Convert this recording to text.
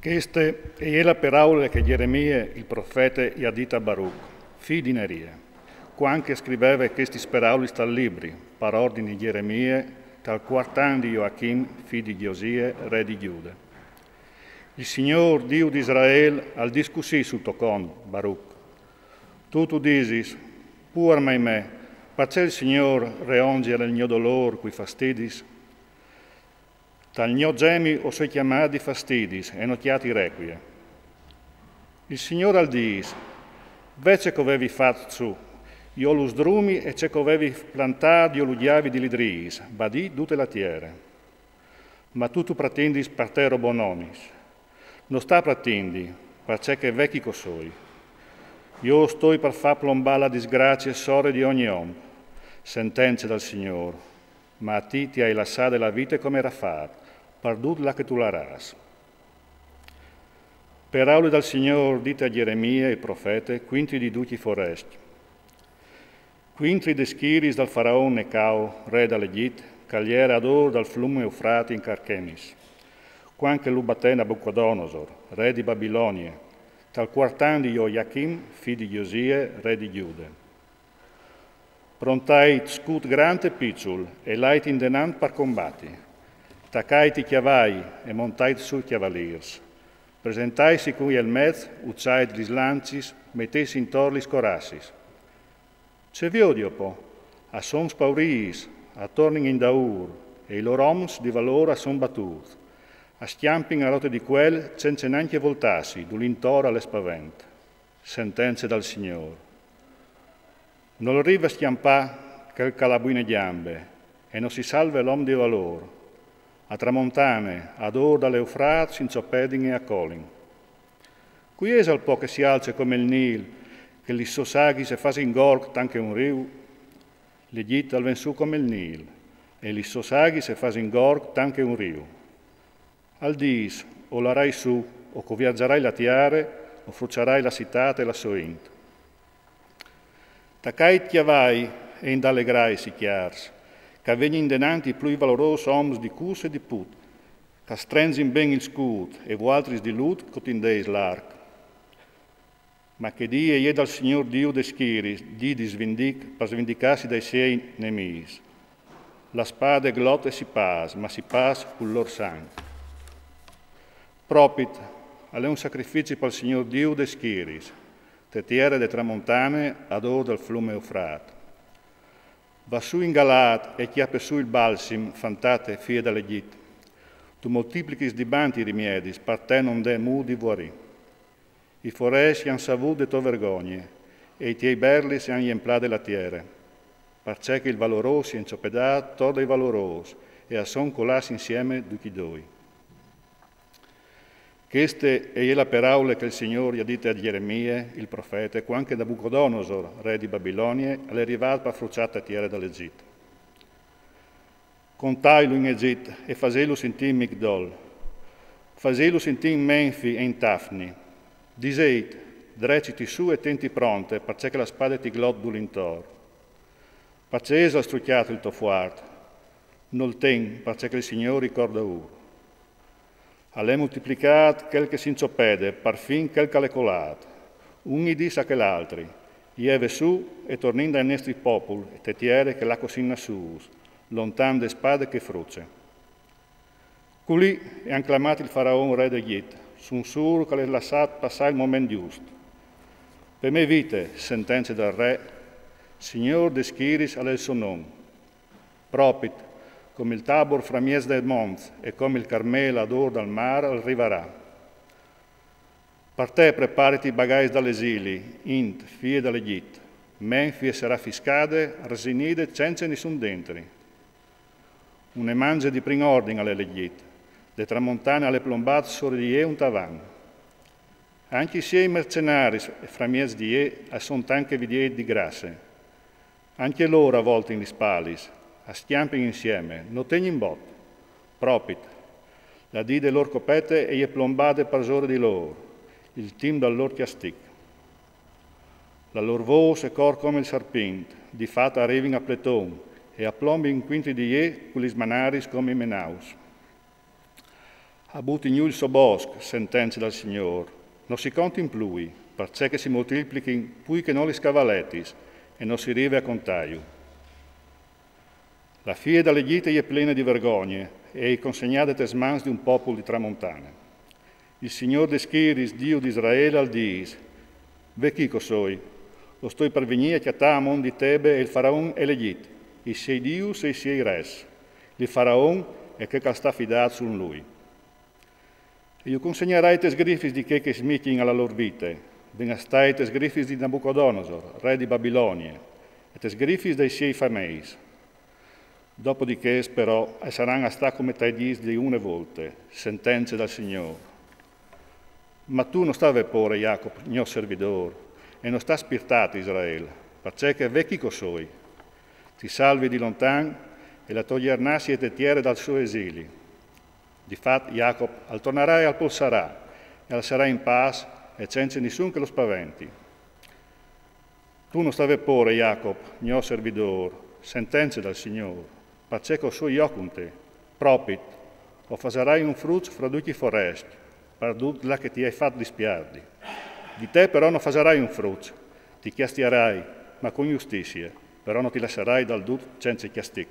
Queste è la parola che Geremia, il profeta, ha detto a Baruch, figlio di Neria, quando scriveva questi parole dal libro, per ordine di Geremia, dal quart'anno di Joachim, figlio di Josia, re di Giuda. Il Signore, Dio di Israele, ha discusso sul tuo conto, Baruch. Tu dici, pur me, perché il Signore reonge nel mio dolore quei fastidis? Dal mio gemi o sei chiamati fastidis e nocchiati requie. Il Signore al dice, vece che avevi fatto su, io lo sdrumi e ce che avevi plantato io lo diavi di lidris, badì tutte la tiere. Ma tu pretendi per te bonomis. Non sta pretendi, perché che vecchi cosoi. Io sto per far plombare la disgrazia sore di ogni uomo, sentenze dal Signore, ma a ti hai lasciato la vita come era fatta, perdutla che tu l'aras. Per aule dal Signore dite a Geremia, il profeta, quinti di duci foresti. Quintri de schiris dal faraone Necao, re dall'Egitto, cagliere ad or dal fiume Eufrate in Carchemis. Quanche l'Ubatè Nabucodonosor, re di Babilonia, tal quart'anno di Joachim, figlio di Josia, re di Giuda. Prontai scut grande piccul e lait indenant per combatti. Tacai ti chiavai e montai sul chiavaliers. Presentai si cui el mezz, ucciai gli slancis, mettesi in torli scorassis. Ce vi odio po, a son spauris, a torning in daur, e i loro oms di valore a son batut. A stiamping a rote di quel, senza neanche voltassi, d'ul'intora alle spavent. Sentenze dal Signore. Non lo arriva a stiampà che il calabuine gambe, e non si salve l'om di valore. A tramontane, ad or dall'Eufrat, sin zoppeding e a colin. Qui è al po' che si alza come il Nil, che li sosaghi se fase in gorg tanche un riu, l'Egitto al ven su come il Nil, e li sosaghi se fase in gorg tanche un riu. Al dis, o l'arai su, o co viaggerai la tiare, o frucciarai la citate e la soint. Tacai chiavai e indallegrai si chiars, che vegni indenanti più valorosi oms di cus e di put, che strenzin ben il scut e vualtris di lut cotindeis l'arc. Ma che die dal Signor Dio de schiris, di per svindicarsi dai suoi nemis. La spada e glotte si pas, ma si pas con lor sangue. Propit, alle un sacrificio per il Signor Dio de schiris, te tiere de tramontane ad or del fiume Eufrat. Va su in Galat e chiappe su il balsim, fantate, fie dall'Egitto. Tu moltiplichis di banti rimiedis, per te non de mudi vuori. I foresti han savut de to vergogne, e i tiei berli si han emplate la tiere, perché che il valoroso si enciopedat torda i valorosi, e a son colas insieme duchi doi. Queste è la parola che il Signore ha dite a Geremia, il profeta, quando Nabucodonosor, re di Babilonia, è arrivato per frucciata tiere dall'Egitto. Contailo in Egitto e faselo sentì in Migdol, faselo sentì in Menfi e in Tafni. Diseit, dreciti su e tenti pronte, perché che la spada ti glot d'ulintor. Perché esa strucchiato il tuo fuart, non ten, perché che il Signore ricorda ur. Alle moltiplicat quel che s'inciopede, par fin quel che le colat, uni dis a che l'altri, ieve su e torninda ai nostri popoli, e te tiere che la cosinna sus, lontan de spade che fruce. Culi è acclamato il faraone re d'Egitto, su un sur che le lasciat passare il momento giusto. Per me vite, sentenze del re, Signor de schiris al suo nome. Propit, come il Tabor fra mies del Mont e come il Carmelo ad or dal mare arriverà. Per te preparati i bagagli dall'esili, int, fie dall'Egitto, Menfi sarà fiscade, resinide, senza nessun dentri. Une mangia di prin ordine all'Egitto, le tramontane alle plombate sore di un tavan. Anche se i mercenari fra mies di son tanche vidie di grasse. Anche loro a volte in spalis, a stiampi insieme, non tegni in bot. Propit, la di de lor copete e je plombate per sore di loro, il team dal lor chiastic. La lor voce cor come il serpent, di fatta arrivin a pleton, e a plombi in quinti di con gli smanaris come i menaus. Abuti nu il suo bosco, sentenze dal Signore, non si conti in plui, perché che si moltiplichi pui che non li scavaletis, e non si rive a contaio. La figlia dall'Egitto è piena di vergogne, e è consegnata a mans di un popolo di tramontane. Il Signore de schiris, Dio di Israele, al dis, ve chi cosoi? Lo sto per venire a chiatà a mon di Tebe e il Faraon e l'Egitto, i sei Dius e i sei res. Il Faraon è che sta fidato su lui. E io consegnerai te sgrifis di che smichin alla lor vite, ben stai te sgrifis di Nabucodonosor, re di Babilonia, e te sgrifis dei sei fameis. Dopodiché, però, saranno sta come te dis di une volte, sentenze dal Signore. Ma tu non stavi porre, Jacob, mio servidor, e non sta spirtato Israele, perché vecchi cosoi. Ti salvi di lontan e la togliernassi e te tiere dal suo esilio. Difatti, Jacob, al tornerai al polsarà, e al sarà in pace, e senza nessun che lo spaventi. Tu non stavi porre, Jacob, mio servidor, sentenze dal Signore, perché con suo io con te, propit, o fasarai un frutto fra tutti i foresti, per la che ti hai fatto dispiardi. Di te però non fasarai un frutto, ti chiastierai, ma con giustizia, però non ti lascerai dal dut senza chiastic.